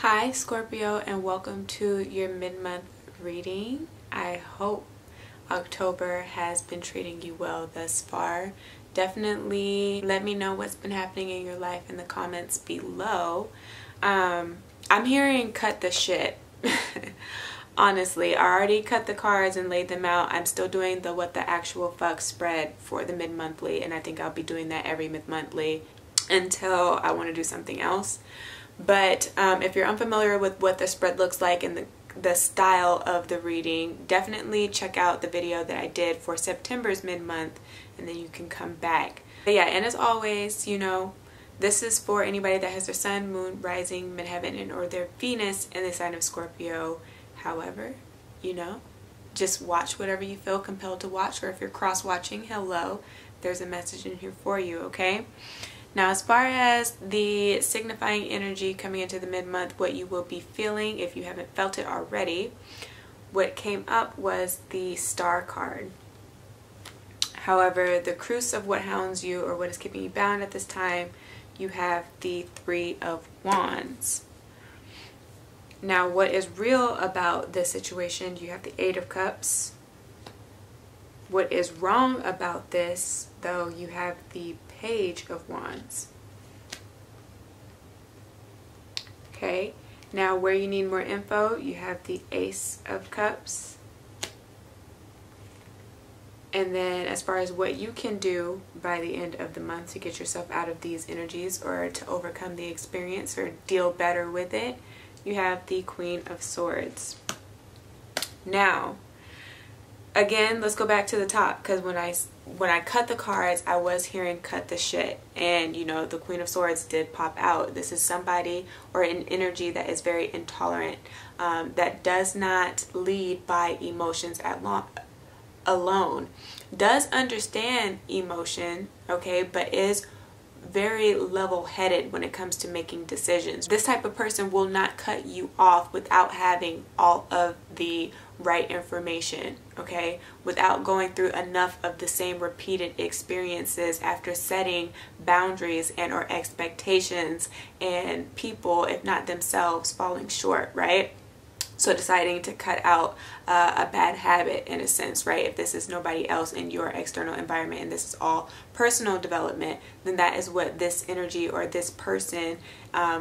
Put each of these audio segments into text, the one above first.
Hi Scorpio, and welcome to your mid-month reading. I hope October has been treating you well thus far. Definitely let me know what's been happening in your life in the comments below. I'm hearing cut the shit. Honestly, I already cut the cards and laid them out. I'm still doing the what the actual fuck spread for the mid-monthly, and I think I'll be doing that every mid-monthly until I want to do something else. But if you're unfamiliar with what the spread looks like and the style of the reading, definitely check out the video that I did for September's mid-month, and then you can come back. But yeah, and as always, you know, this is for anybody that has their sun, moon, rising, midheaven, and or their Venus in the sign of Scorpio. However, you know, just watch whatever you feel compelled to watch, or if you're cross-watching, hello, there's a message in here for you, okay? Now, as far as the signifying energy coming into the mid-month, what you will be feeling if you haven't felt it already, what came up was the Star card. However, the crux of what hounds you or what is keeping you bound at this time, you have the Three of Wands. Now, what is real about this situation, you have the Eight of Cups. What is wrong about this, though, you have the Page of Wands. Okay, now where you need more info, you have the Ace of Cups. And then as far as what you can do by the end of the month to get yourself out of these energies or to overcome the experience or deal better with it, you have the Queen of Swords. Now, again, let's go back to the top, because when I cut the cards, I was hearing cut the shit, and you know, the Queen of Swords did pop out. This is somebody or an energy that is very intolerant, that does not lead by emotions alone, does understand emotion, okay, but is very level-headed when it comes to making decisions. This type of person will not cut you off without having all of the right information, okay, without going through enough of the same repeated experiences after setting boundaries and or expectations and people, if not themselves, falling short, right? So deciding to cut out a bad habit in a sense, right? If this is nobody else in your external environment and this is all personal development, then that is what this energy or this person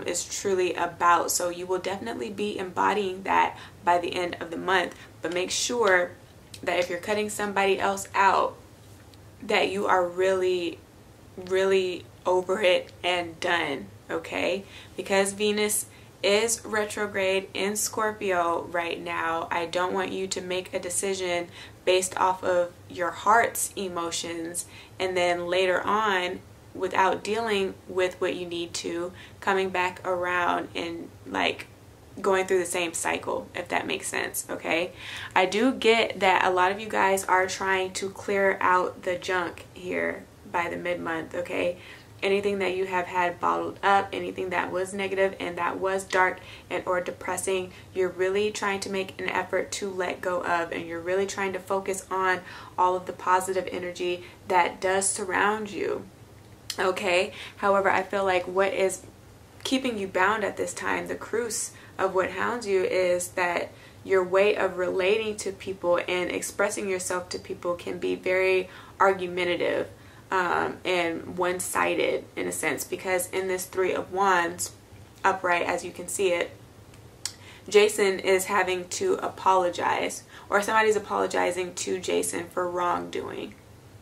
is truly about. So you will definitely be embodying that by the end of the month. But make sure that if you're cutting somebody else out, that you are really, really over it and done, okay? Because Venus is retrograde in Scorpio right now. I don't want you to make a decision based off of your heart's emotions and then later on, without dealing with what you need to, coming back around and like going through the same cycle, if that makes sense, okay? I do get that a lot of you guys are trying to clear out the junk here by the mid-month, okay? Anything that you have had bottled up, anything that was negative and that was dark and or depressing, you're really trying to make an effort to let go of, and you're really trying to focus on all of the positive energy that does surround you, okay? However, I feel like what is keeping you bound at this time, the crux of what hounds you, is that your way of relating to people and expressing yourself to people can be very argumentative. And one-sided in a sense, because in this Three of Wands upright, as you can see it, Jason is having to apologize, or somebody's apologizing to Jason for wrongdoing,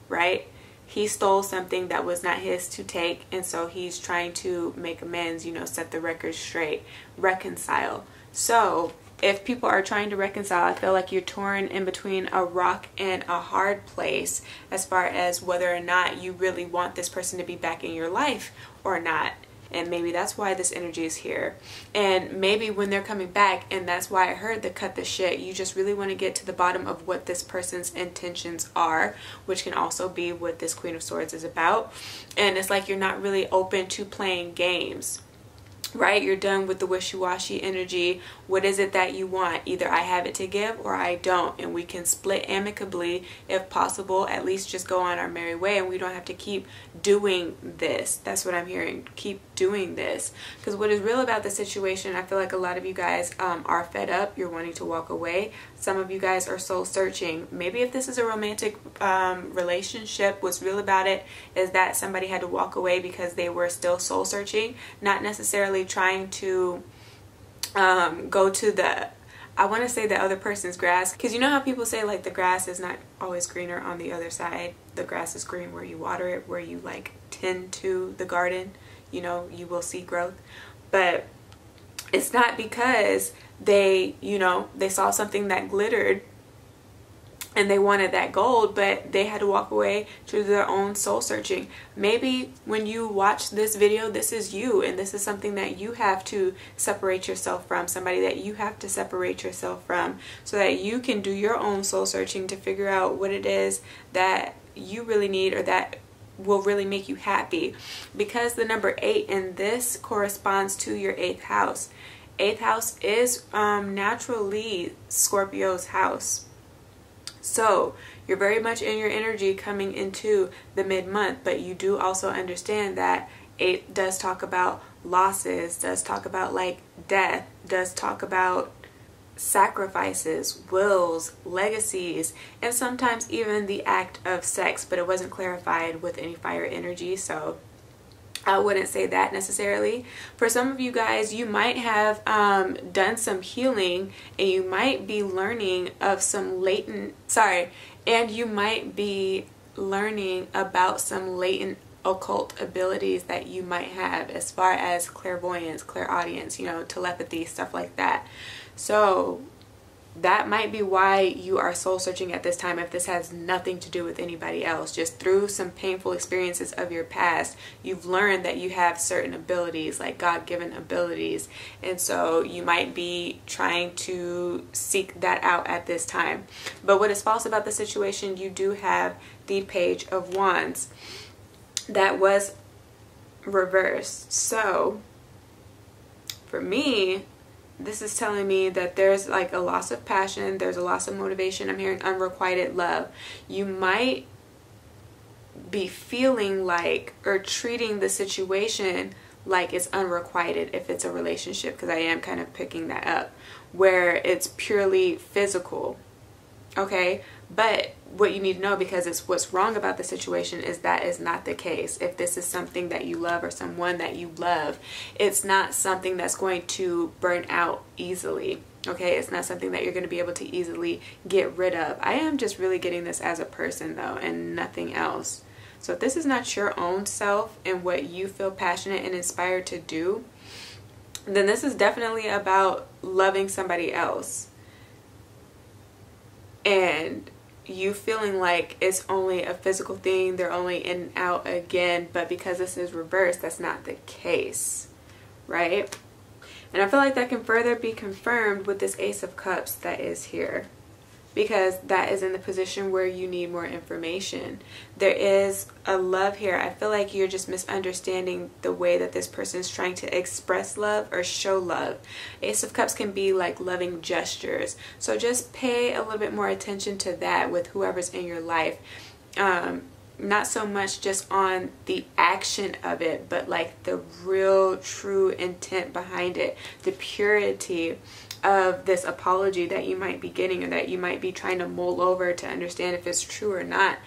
right? He stole something that was not his to take, and so he's trying to make amends, you know, set the record straight, reconcile. So if people are trying to reconcile, I feel like you're torn in between a rock and a hard place as far as whether or not you really want this person to be back in your life or not. And maybe that's why this energy is here. And maybe when they're coming back, and that's why I heard the cut the shit, you just really want to get to the bottom of what this person's intentions are, which can also be what this Queen of Swords is about. And it's like you're not really open to playing games. right? You're done with the wishy-washy energy. What is it that you want? Either I have it to give or I don't, and we can split amicably if possible. At least just go on our merry way, and we don't have to keep doing this. That's what I'm hearing. Keep doing this, because what is real about the situation, I feel like a lot of you guys are fed up. You're wanting to walk away. Some of you guys are soul searching. Maybe if this is a romantic relationship, what's real about it is that somebody had to walk away because they were still soul searching, not necessarily trying to go to the, I want to say, the other person's grass, because you know how people say like the grass is not always greener on the other side. The grass is green where you water it, where you like tend to the garden, you know, you will see growth. But it's not because they, you know, they saw something that glittered and they wanted that gold, but they had to walk away to their own soul searching. Maybe when you watch this video, this is you, and this is something that you have to separate yourself from, somebody that you have to separate yourself from, so that you can do your own soul searching to figure out what it is that you really need, or that will really make you happy. Because the number 8 in this corresponds to your 8th house. 8th house is naturally Scorpio's house. So you're very much in your energy coming into the mid-month, but you do also understand that 8 does talk about losses, does talk about like death, does talk about sacrifices, wills, legacies, and sometimes even the act of sex, but it wasn't clarified with any fire energy, so I wouldn't say that necessarily. For some of you guys, you might have done some healing, and you might be learning of some latent, and you might be learning about some latent occult abilities that you might have, as far as clairvoyance, clairaudience, you know, telepathy, stuff like that. So that might be why you are soul searching at this time, if this has nothing to do with anybody else. Just through some painful experiences of your past, you've learned that you have certain abilities, like God-given abilities, and so you might be trying to seek that out at this time. But what is false about the situation, you do have the Page of Wands that was reversed. So for me, this is telling me that there's like a loss of passion, there's a loss of motivation. I'm hearing unrequited love. You might be feeling like, or treating the situation like it's unrequited if it's a relationship, because I am kind of picking that up, where it's purely physical. Okay, but what you need to know, because it's what's wrong about the situation, is that is not the case. If this is something that you love, or someone that you love, it's not something that's going to burn out easily. Okay, it's not something that you're going to be able to easily get rid of. I am just really getting this as a person though, and nothing else. So if this is not your own self and what you feel passionate and inspired to do, then this is definitely about loving somebody else. And you feeling like it's only a physical thing, they're only in and out again, but because this is reversed, that's not the case, right? And I feel like that can further be confirmed with this Ace of Cups that is here, because that is in the position where you need more information. There is a love here. I feel like you're just misunderstanding the way that this person is trying to express love or show love. Ace of Cups can be like loving gestures. So just pay a little bit more attention to that with whoever's in your life. Not so much just on the action of it, but like the real true intent behind it, the purity of this apology that you might be getting, or that you might be trying to mull over to understand if it's true or not,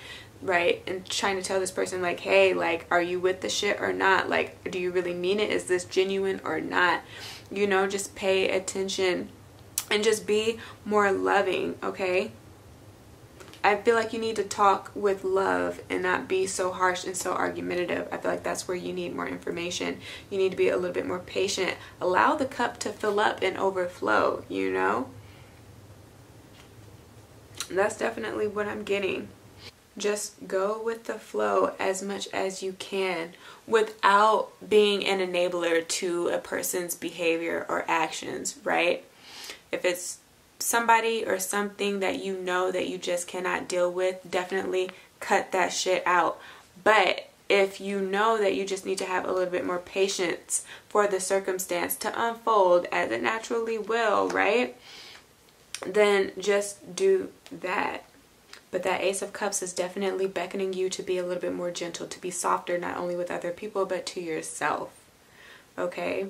right? And trying to tell this person like, hey, like, are you with the shit or not? Like, do you really mean it? Is this genuine or not? You know, just pay attention and just be more loving, okay? I feel like you need to talk with love and not be so harsh and so argumentative. I feel like that's where you need more information. You need to be a little bit more patient. Allow the cup to fill up and overflow, you know? That's definitely what I'm getting. Just go with the flow as much as you can without being an enabler to a person's behavior or actions, right? If it's somebody or something that you know that you just cannot deal with, definitely cut that shit out. But if you know that you just need to have a little bit more patience for the circumstance to unfold as it naturally will, right? Then just do that. But that Ace of Cups is definitely beckoning you to be a little bit more gentle, to be softer, not only with other people, but to yourself. Okay?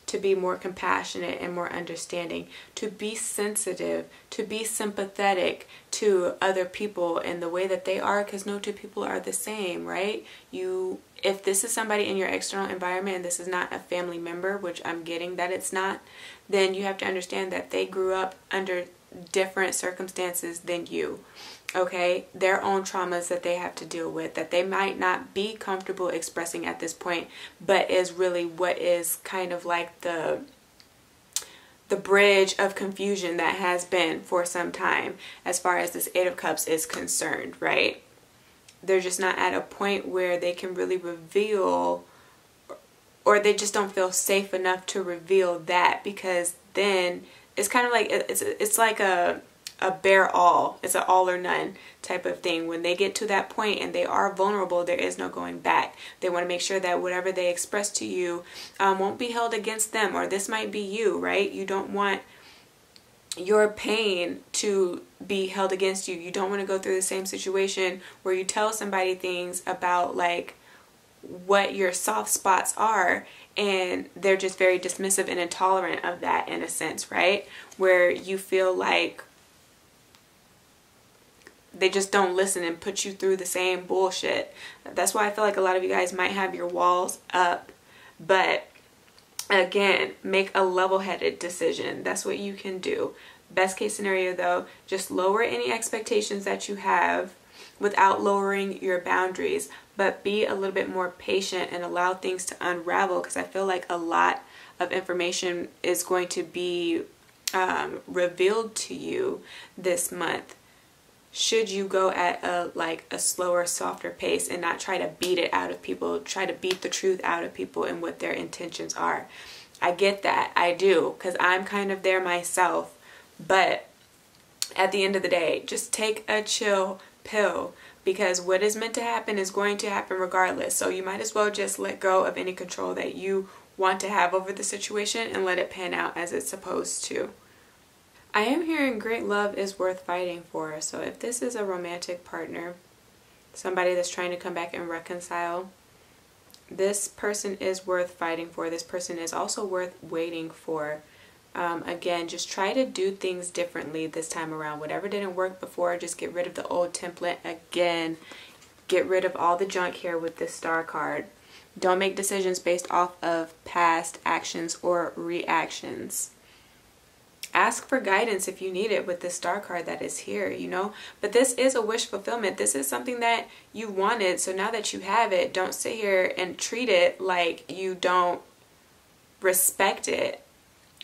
To be more compassionate and more understanding, to be sensitive, to be sympathetic to other people and the way that they are, because no two people are the same, right? If this is somebody in your external environment and this is not a family member, which I'm getting that it's not, then you have to understand that they grew up under different circumstances than you. Okay, their own traumas that they have to deal with, that they might not be comfortable expressing at this point, but is really what is kind of like the bridge of confusion that has been for some time as far as this Eight of Cups is concerned, right? They're just not at a point where they can really reveal, or they just don't feel safe enough to reveal that, because then it's kind of like it's like a bear all. It's an all or none type of thing. When they get to that point and they are vulnerable, there is no going back. They want to make sure that whatever they express to you won't be held against them, or this might be you, right? You don't want your pain to be held against you. You don't want to go through the same situation where you tell somebody things about like what your soft spots are, and they're just very dismissive and intolerant of that in a sense, right? Where you feel like they just don't listen and put you through the same bullshit. That's why I feel like a lot of you guys might have your walls up. But again, make a level-headed decision. That's what you can do. Best case scenario though, just lower any expectations that you have without lowering your boundaries. But be a little bit more patient and allow things to unravel, because I feel like a lot of information is going to be revealed to you this month. Should you go at a slower, softer pace and not try to beat it out of people, try to beat the truth out of people and what their intentions are. I get that. I do, because I'm kind of there myself. But at the end of the day, just take a chill pill, because what is meant to happen is going to happen regardless. So you might as well just let go of any control that you want to have over the situation and let it pan out as it's supposed to. I am hearing great love is worth fighting for. So if this is a romantic partner, somebody that's trying to come back and reconcile, this person is worth fighting for. This person is also worth waiting for. Again, just try to do things differently this time around. Whatever didn't work before, just get rid of the old template. Again, get rid of all the junk here with this Star card. Don't make decisions based off of past actions or reactions. Ask for guidance if you need it with the Star card that is here, you know. But this is a wish fulfillment. This is something that you wanted. So now that you have it, don't sit here and treat it like you don't respect it,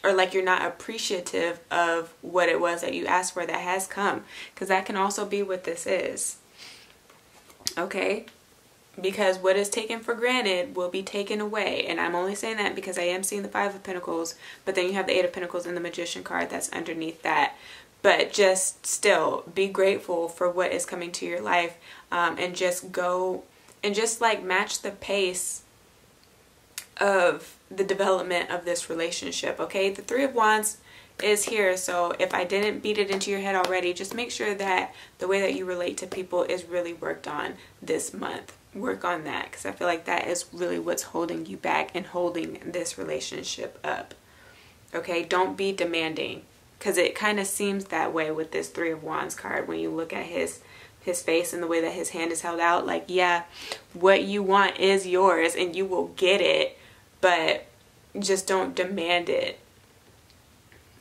or like you're not appreciative of what it was that you asked for that has come. Because that can also be what this is. Okay? Because what is taken for granted will be taken away. And I'm only saying that because I am seeing the Five of Pentacles, but then you have the Eight of Pentacles and the Magician card that's underneath that. But just still be grateful for what is coming to your life, and just go and just like match the pace of the development of this relationship. Okay, the Three of Wands is here, so if I didn't beat it into your head already, just make sure that the way that you relate to people is really worked on this month. Work on that, because I feel like that is really what's holding you back and holding this relationship up. Okay, don't be demanding, because it kind of seems that way with this Three of Wands card when you look at his face and the way that his hand is held out. Like, yeah, what you want is yours and you will get it, but just don't demand it.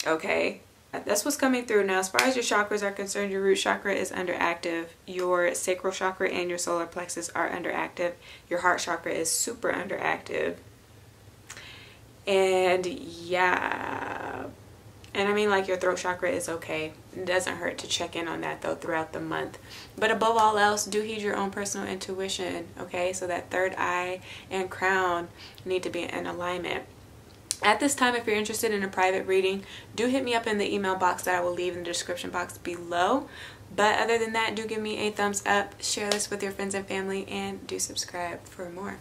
Okay, that's what's coming through. Now, as far as your chakras are concerned, your root chakra is underactive. Your sacral chakra and your solar plexus are underactive. Your heart chakra is super underactive. And yeah, and I mean, like, your throat chakra is okay. It doesn't hurt to check in on that though throughout the month. But above all else, do heed your own personal intuition. Okay, so that third eye and crown need to be in alignment. At this time, if you're interested in a private reading, do hit me up in the email box that I will leave in the description box below. But other than that, do give me a thumbs up, share this with your friends and family, and do subscribe for more.